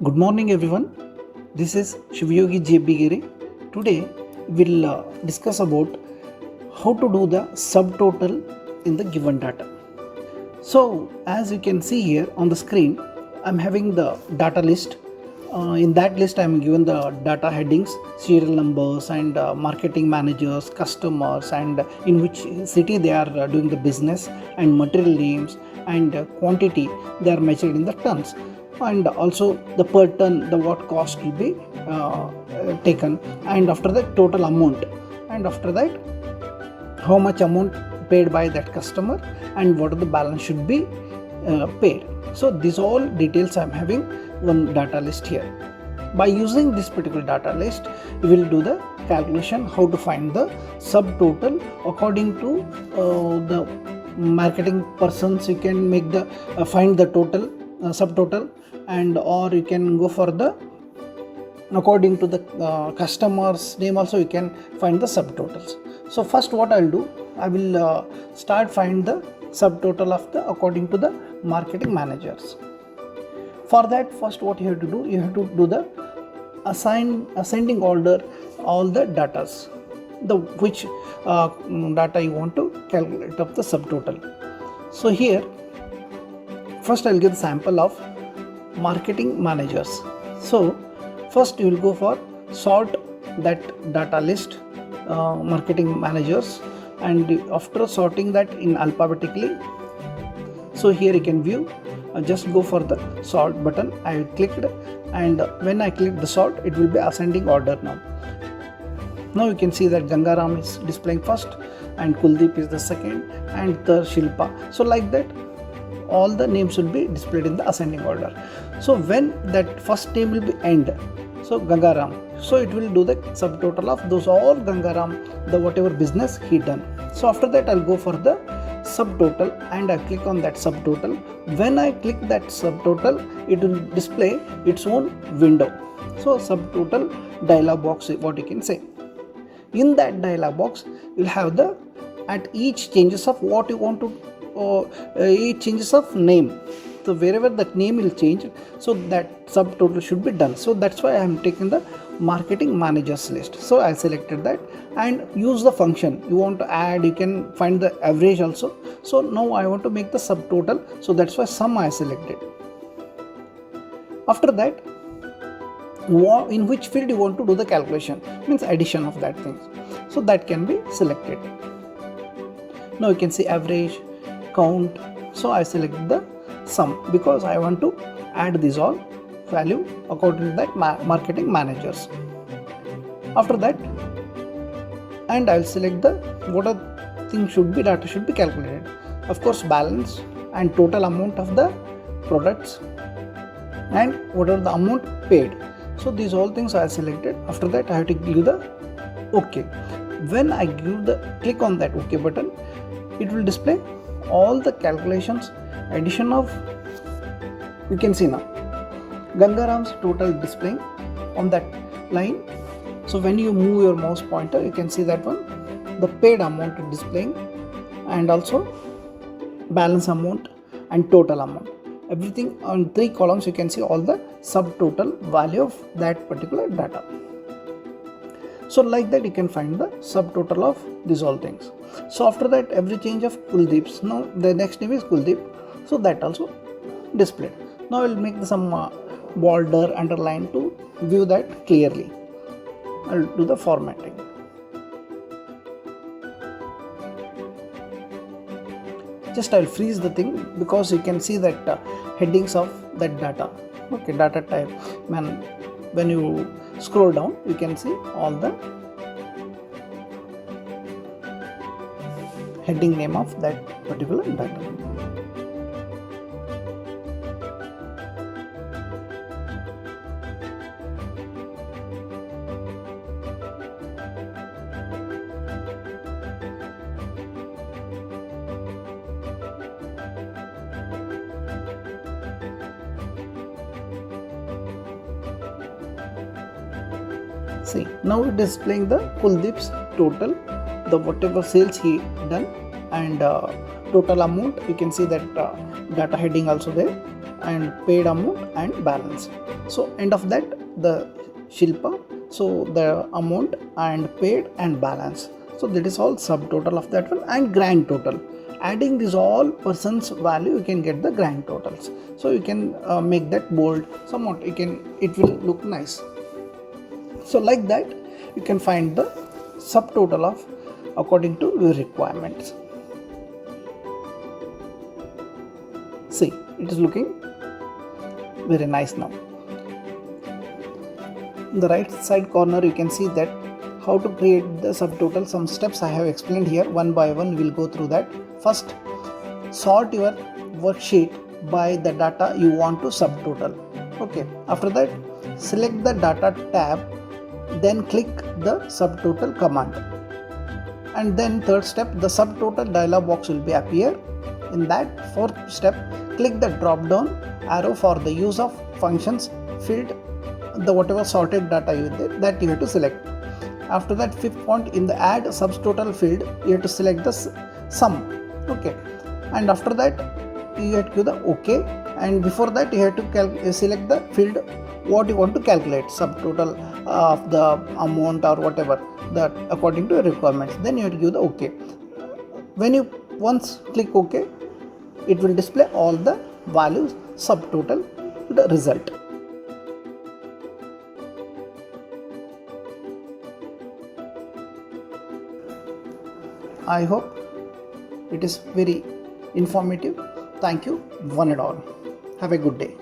Good morning, everyone. This is Shivyogi J. Bigiri. Today, we'll discuss about how to do the subtotal in the given data. So, as you can see here on the screen, I'm having the data list. In that list, I'm given the data headings, serial numbers, and marketing managers, customers, and in which city they are doing the business, and material names and quantity they are measured in the tons, and also the per ton, the what cost will be taken, and after that total amount, and after that how much amount paid by that customer and what the balance should be paid. So these all details I'm having one data list here. By using this particular data list, we will do the calculation how to find the subtotal according to the marketing persons. You can make the find the total subtotal, and or you can go for the according to the customer's name also you can find the subtotals. So first what I'll do, I will start find the subtotal of the according to the marketing managers. For that, first what you have to do, you have to do the ascending order all the datas, the which data you want to calculate of the subtotal. So here first I'll give the sample of marketing managers. So first you will go for sort that data list marketing managers, and after sorting that in alphabetically, so here you can view, just go for the sort button. I clicked, and when I click the sort, it will be ascending order now. Now you can see that Gangaram is displaying first, and Kuldeep is the second, and third Shilpa. So like that all the names will be displayed in the ascending order. So when that first name will be end, so Gangaram, so it will do the subtotal of those all Gangaram, the whatever business he done. So after that I'll go for the subtotal, and I click on that subtotal. When I click that subtotal, it will display its own window. So subtotal dialog box, what you can say. In that dialog box, you'll have the at each changes of what you want to each changes of name. So wherever that name will change, so that subtotal should be done. So that's why I am taking the marketing managers list. So I selected that and use the function. You want to add, you can find the average also. So now I want to make the subtotal. So that's why sum I selected. After that, in which field you want to do the calculation, means addition of that thing. So that can be selected. Now you can see average, count. So I select the sum because I want to add these all value according to that marketing managers. After that, and I will select the what are things should be, data should be calculated. Of course, balance and total amount of the products and what are the amount paid. So these all things I selected. After that, I have to give the OK. When I give the click on that OK button, it will display all the calculations, addition of, you can see now Gangaram's total displaying on that line. So when you move your mouse pointer, you can see that one, the paid amount is displaying, and also balance amount and total amount. Everything on 3 columns, you can see all the subtotal value of that particular data. So like that you can find the subtotal of these all things. So after that, every change of Kuldeep's, now the next name is Kuldeep, so that also displayed. Now I will make some border underline to view that clearly. I will do the formatting. Just I will freeze the thing because you can see that headings of that data. Okay, data type. When you scroll down, you can see all the heading name of that particular data. See, now it is displaying the Kuldeep's total, the whatever sales he done, and total amount. You can see that data heading also there, and paid amount and balance. So end of that the Shilpa, so the amount and paid and balance. So that is all subtotal of that one, and grand total. Adding these all persons value, you can get the grand totals. So you can make that bold somewhat, it will look nice. So like that you can find the subtotal of according to your requirements. See, it is looking very nice now. In the right side corner you can see that how to create the subtotal. Some steps I have explained here. One by one we will go through that. First, sort your worksheet by the data you want to subtotal. Okay, after that select the data tab, then click the subtotal command, and then third step, the subtotal dialog box will be appear. In that fourth step, click the drop down arrow for the use of functions field, the whatever sorted data you did, that you have to select. After that, fifth point, in the add subtotal field you have to select the sum. Okay, and after that you have to do the OK, and before that you have to select the field what you want to calculate, subtotal of the amount or whatever that according to your requirements. Then you have to give the OK. When you once click OK, it will display all the values subtotal the result. I hope it is very informative. Thank you one and all. Have a good day.